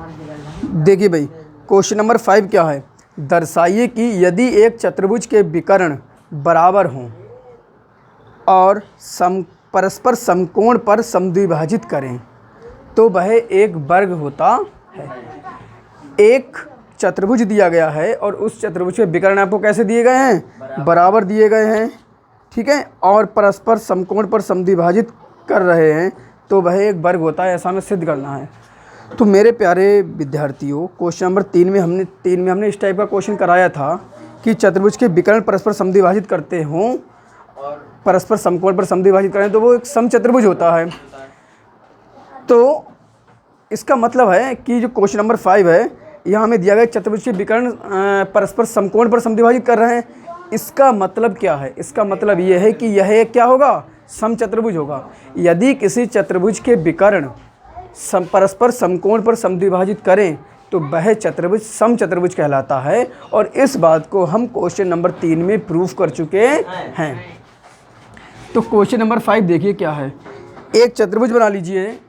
देखिए भाई, question number 5 क्या है, दर्शाइए कि यदि एक चतुर्भुज के विकर्ण बराबर हों और परस्पर समकोण पर समद्विभाजित करें तो वह एक वर्ग होता है। एक चतुर्भुज दिया गया है और उस चतुर्भुज के विकर्ण आपको कैसे दिए गए हैं, बराबर दिए गए हैं, ठीक है, और परस्पर समकोण पर समद्विभाजित कर रहे हैं तो वह एक वर्ग होता है, ऐसा हमें सिद्ध करना है। तो मेरे प्यारे विद्यार्थियों, क्वेश्चन नंबर 3 में हमने इस टाइप का क्वेश्चन कराया था कि चतुर्भुज के विकर्ण परस्पर समद्विभाजित करते हों, परस्पर समकोण पर समद्विभाजित करें तो वो एक समचतुर्भुज होता है। तो इसका मतलब है कि जो क्वेश्चन नंबर 5 है, यहाँ हमें दिया गया चतुर्भुज के विकर्ण परस्पर समकोण पर समद्विभाजित कर रहे हैं। इसका मतलब क्या है, इसका मतलब ये है कि यह क्या होगा, समचतुर्भुज होगा। यदि किसी चतुर्भुज के विकर्ण परस्पर समकोण पर समद्विभाजित करें तो वह चतुर्भुज समचतुर्भुज कहलाता है, और इस बात को हम क्वेश्चन नंबर 3 में प्रूफ कर चुके हैं। तो क्वेश्चन नंबर 5 देखिए क्या है, एक चतुर्भुज बना लीजिए,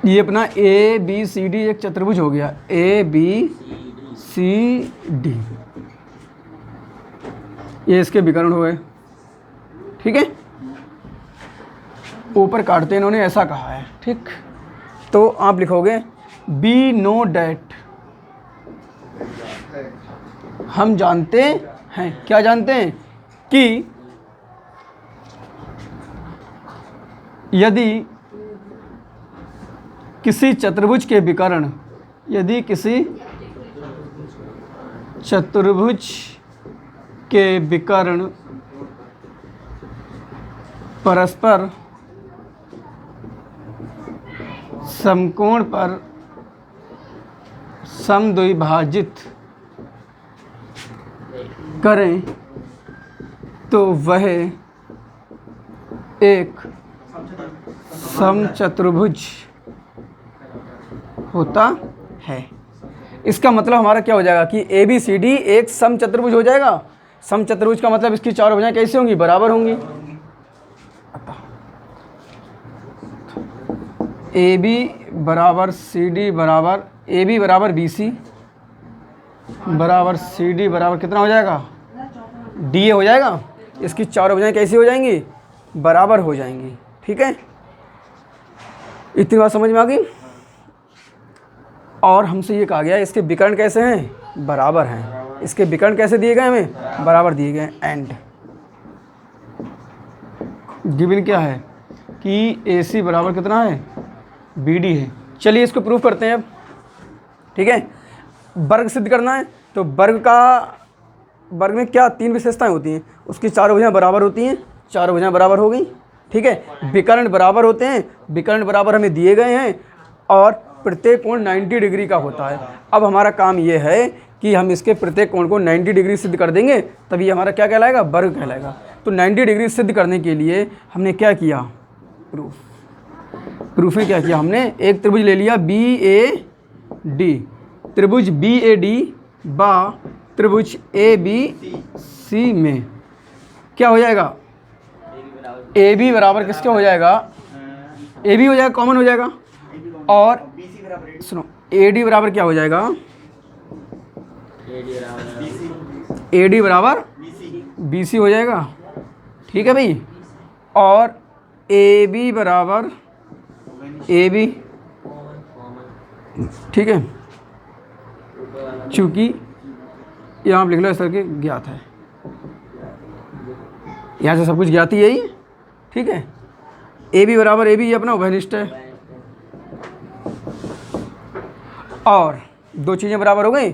ये अपना ABCD एक चतुर्भुज हो गया, ABCD, ये इसके विकर्ण हुए, ठीक है। ऊपर काटते इन्होंने ऐसा कहा है, ठीक। तो आप लिखोगे बी नो डैट, हम जानते हैं, क्या जानते हैं कि यदि किसी चतुर्भुज के विकर्ण, यदि किसी चतुर्भुज के विकर्ण परस्पर समकोण पर समद्विभाजित करें तो वह एक समचतुर्भुज होता है। इसका मतलब हमारा क्या हो जाएगा कि ABCD एक समचतुर्भुज हो जाएगा। समचतुर्भुज का मतलब इसकी चारों भुजाएं कैसी होंगी, बराबर होंगी। AB बराबर CD बराबर AB बराबर BC बराबर CD बराबर कितना हो जाएगा, DA हो जाएगा। इसकी चारों भुजाएं कैसी हो जाएंगी, बराबर हो जाएंगी, ठीक है। इतनी बात समझ में आ गई। और हमसे ये कहा गया इसके विकर्ण कैसे हैं, बराबर हैं। इसके विकर्ण कैसे दिए गए, हमें बराबर दिए गए। एंड गिवन क्या है कि AC बराबर कितना है, BD है। चलिए इसको प्रूफ करते हैं अब, ठीक है। वर्ग सिद्ध करना है तो वर्ग में क्या 3 विशेषताएं होती हैं, उसकी चारों भुजाएं बराबर होती हैं, चारों भुजाएं बराबर हो गई, ठीक है। विकर्ण बराबर होते हैं, विकर्ण बराबर हमें दिए गए हैं, और प्रत्येक कोण 90 डिग्री का होता है। अब हमारा काम ये है कि हम इसके प्रत्येक कोण को 90 डिग्री सिद्ध कर देंगे, तभी हमारा क्या कहलाएगा, वर्ग कहलाएगा। तो 90 डिग्री सिद्ध करने के लिए हमने क्या किया, प्रूफ में क्या किया, हमने एक त्रिभुज ले लिया BAD, त्रिभुज BAD बा त्रिभुज ABC में क्या हो जाएगा, AB बराबर किसके हो जाएगा, AB हो जाएगा, कॉमन हो जाएगा। और सुनो AD बराबर क्या हो जाएगा, AD बराबर BC हो जाएगा, ठीक है भाई। और AB बराबर AB, ठीक है, चूँकि यहाँ आप लिख लो इस तरह के ज्ञात है, यहाँ से सब कुछ ज्ञात ही यही, ठीक है। AB बराबर AB ये अपना उभयनिष्ठ है, और दो चीज़ें बराबर हो गई।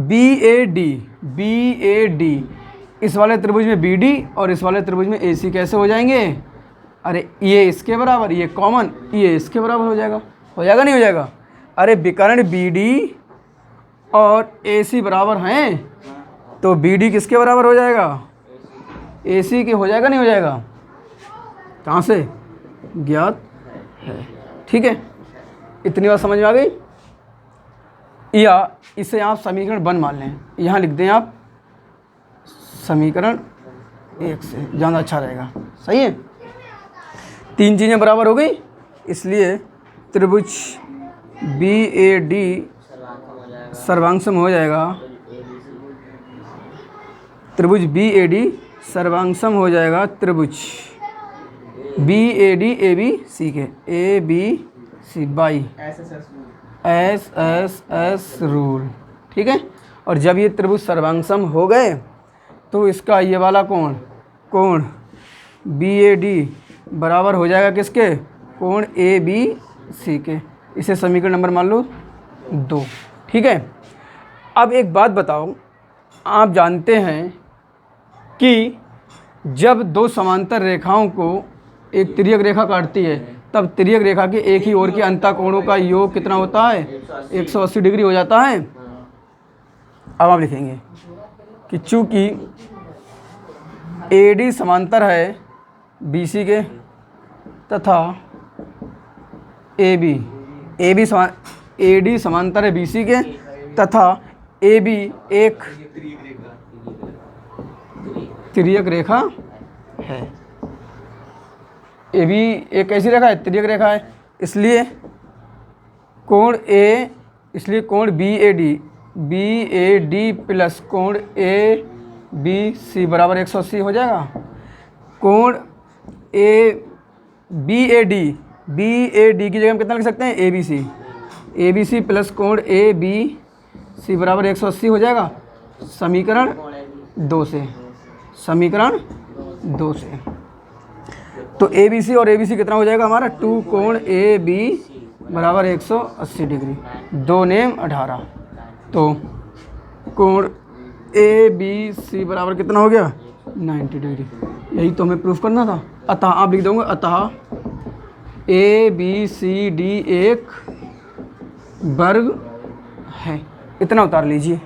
BAD इस वाले त्रिभुज में BD और इस वाले त्रिभुज में AC कैसे हो जाएंगे, अरे ये इसके बराबर, ये कॉमन, ये इसके बराबर हो जाएगा, नहीं हो जाएगा। अरे विकर्ण BD और AC बराबर हैं तो BD किसके बराबर हो जाएगा, AC के हो जाएगा, नहीं हो जाएगा, कहाँ से, ज्ञात है, ठीक है। इतनी बात समझ में आ गई। या इसे आप समीकरण 1 मान लें, यहाँ लिख दें आप समीकरण 1 से, ज़्यादा अच्छा रहेगा, सही है। 3 चीज़ें बराबर हो गई, इसलिए त्रिभुज BAD सर्वांगसम हो जाएगा, त्रिभुज BAD सर्वांगसम हो जाएगा त्रिभुज BAD ABC के, ABC बाई SSS रूल। ठीक है, और जब ये त्रिभुज सर्वांगसम हो गए तो इसका ये वाला कोण BAD बराबर हो जाएगा किसके, कोण ABC के। इसे समीकरण नंबर मान लो 2। ठीक है, अब एक बात बताओ, आप जानते हैं कि जब दो समांतर रेखाओं को एक तिर्यक रेखा काटती है तब तिर्यक रेखा के एक ही ओर के अंतःकोणों का योग कितना होता है, 180 डिग्री हो जाता है। अब आप लिखेंगे कि चूंकि AD समांतर है BC के तथा AD समांतर है BC के तथा AB एक तिर्यक रेखा है। AB एक कैसी रेखा है, तिर्यक रेखा है, इसलिए कोण कोण BAD प्लस कोण ABC बराबर 180 हो जाएगा। कोण BAD की जगह हम कितना लिख सकते हैं, ABC प्लस कोण ABC बराबर 180 हो जाएगा समीकरण 2 से। तो ABC और ABC कितना हो जाएगा हमारा, 2 कोण AB बराबर 180 डिग्री, 2 नेम 18। तो कोण ABC बराबर कितना हो गया, 90 डिग्री। यही तो हमें प्रूफ करना था। अतः आप लिख दोगे, अतः ABCD एक वर्ग है। इतना उतार लीजिए।